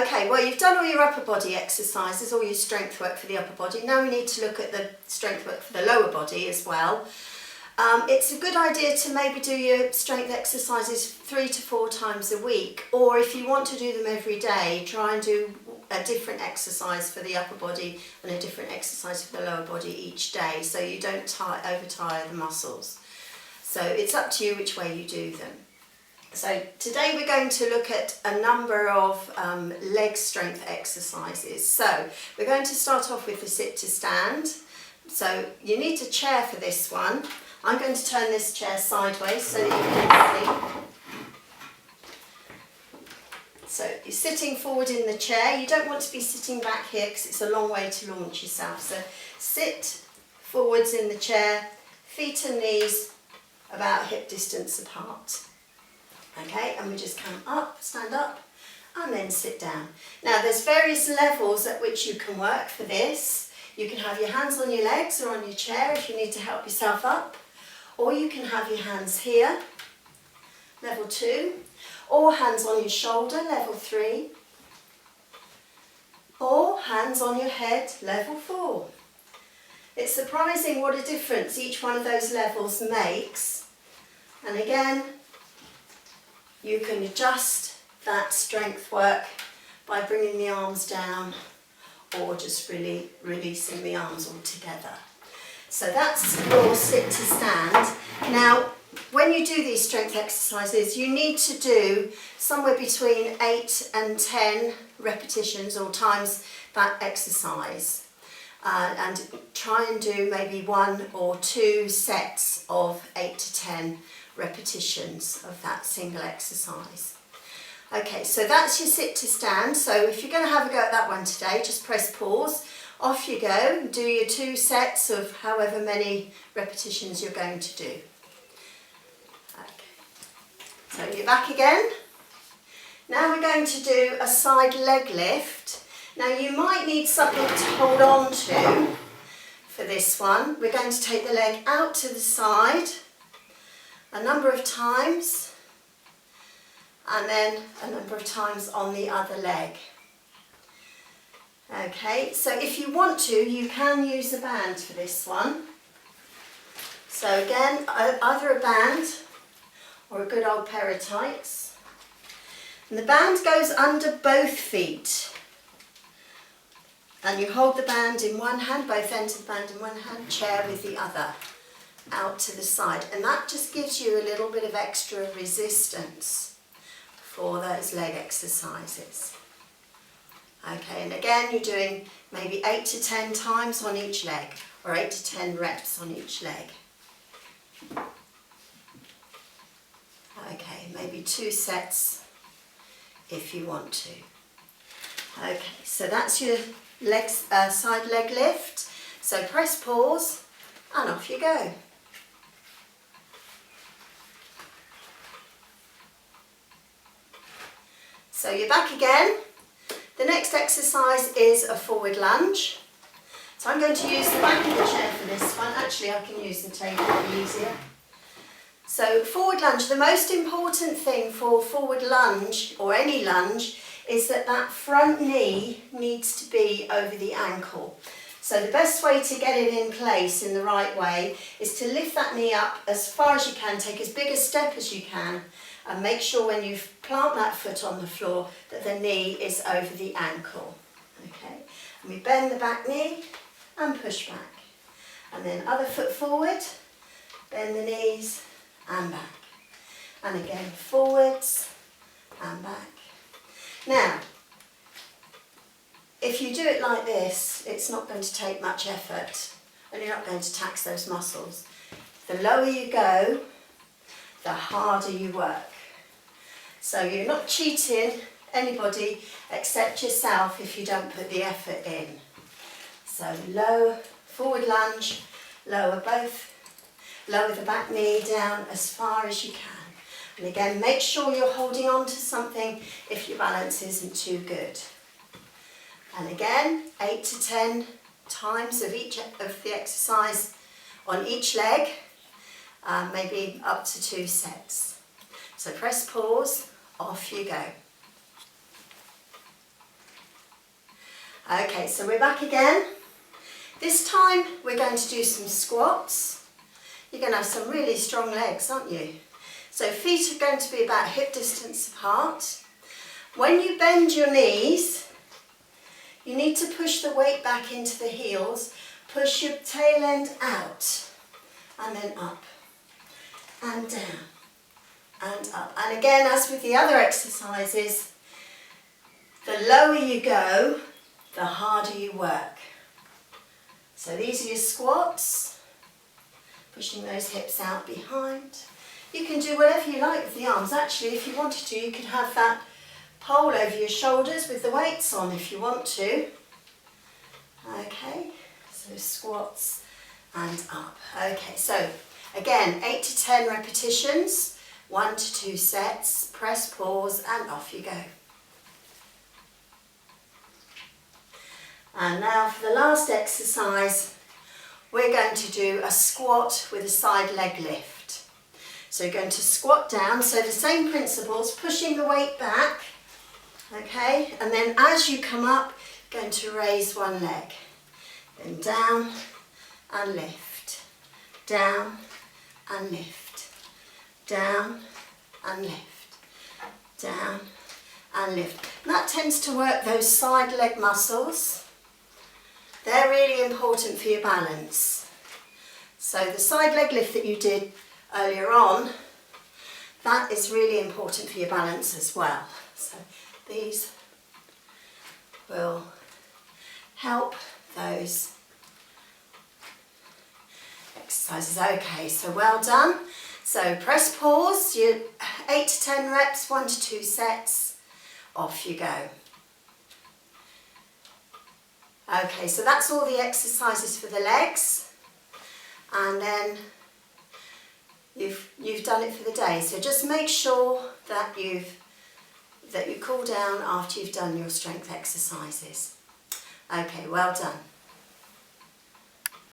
Okay, well, you've done all your upper body exercises, all your strength work for the upper body. Now we need to look at the strength work for the lower body as well. It's a good idea to maybe do your strength exercises 3 to 4 times a week, or if you want to do them every day, try and do a different exercise for the upper body and a different exercise for the lower body each day, so you don't overtire the muscles. So it's up to you which way you do them. So today we're going to look at a number of leg strength exercises. So we're going to start off with the sit to stand. So you need a chair for this one. I'm going to turn this chair sideways so that you can see. So you're sitting forward in the chair. You don't want to be sitting back here because it's a long way to launch yourself. So sit forwards in the chair, feet and knees about hip distance apart. Okay, and we just come up, stand up, and then sit down. Now there's various levels at which you can work for this. You can have your hands on your legs or on your chair if you need to help yourself up. Or you can have your hands here, level 2. Or hands on your shoulder, level 3. Or hands on your head, level 4. It's surprising what a difference each one of those levels makes. And again, you can adjust that strength work by bringing the arms down or just really releasing the arms all together. So that's your sit to stand. Now, when you do these strength exercises, you need to do somewhere between 8 and 10 repetitions or times that exercise. And try and do maybe 1 or 2 sets of 8 to 10 repetitions of that single exercise. Okay, so that's your sit to stand. So if you're going to have a go at that one today, just press pause. Off you go, do your 2 sets of however many repetitions you're going to do. Okay. So you're back again. Now we're going to do a side leg lift. Now you might need something to hold on to for this one. We're going to take the leg out to the side a number of times and then a number of times on the other leg. Okay, so if you want to, you can use a band for this one. So again, either a band or a good old pair of tights. And the band goes under both feet. And you hold the band in one hand, both ends of the band in one hand, chair with the other, out to the side. And that just gives you a little bit of extra resistance for those leg exercises. Okay, and again you're doing maybe 8 to 10 times on each leg, or 8 to 10 reps on each leg. Okay, maybe 2 sets if you want to. Okay, so that's your legs, side leg lift. So press pause and off you go. So you're back again. The next exercise is a forward lunge. So I'm going to use the back of the chair for this one. Actually, I can use the table, it'll be easier. So forward lunge, the most important thing for forward lunge, or any lunge, is that that front knee needs to be over the ankle. So the best way to get it in place in the right way is to lift that knee up as far as you can, take as big a step as you can, and make sure when you plant that foot on the floor that the knee is over the ankle. Okay, and we bend the back knee and push back. And then other foot forward, bend the knees and back. And again, forwards and back. Now, if you do it like this, it's not going to take much effort and you're not going to tax those muscles. The lower you go, the harder you work. So you're not cheating anybody except yourself if you don't put the effort in. So low, forward lunge, lower the back knee down as far as you can. And again, make sure you're holding on to something if your balance isn't too good. And again, 8 to 10 times of each of the exercise on each leg, maybe up to 2 sets. So press pause, off you go. Okay, so we're back again. This time we're going to do some squats. You're going to have some really strong legs, aren't you? So feet are going to be about hip distance apart. When you bend your knees, you need to push the weight back into the heels, push your tail end out, and then up, and down, and up. And again, as with the other exercises, the lower you go, the harder you work. So these are your squats, pushing those hips out behind. You can do whatever you like with the arms. Actually, if you wanted to, you could have that pole over your shoulders with the weights on if you want to. Okay, so squats and up. Okay, so again, 8 to 10 repetitions, 1 to 2 sets, press pause and off you go. And now for the last exercise, we're going to do a squat with a side leg lift. So you're going to squat down, so the same principles, pushing the weight back, okay, and then as you come up, going to raise one leg, then down and lift, down and lift, down and lift, down and lift. And that tends to work those side leg muscles. They're really important for your balance. So the side leg lift that you did earlier on, that is really important for your balance as well. So these will help those exercises. Okay, so well done. So press pause, your 8 to 10 reps, 1 to 2 sets, off you go. Okay, so that's all the exercises for the legs, and then you've done it for the day. So just make sure that you cool down after you've done your strength exercises. Okay, well done.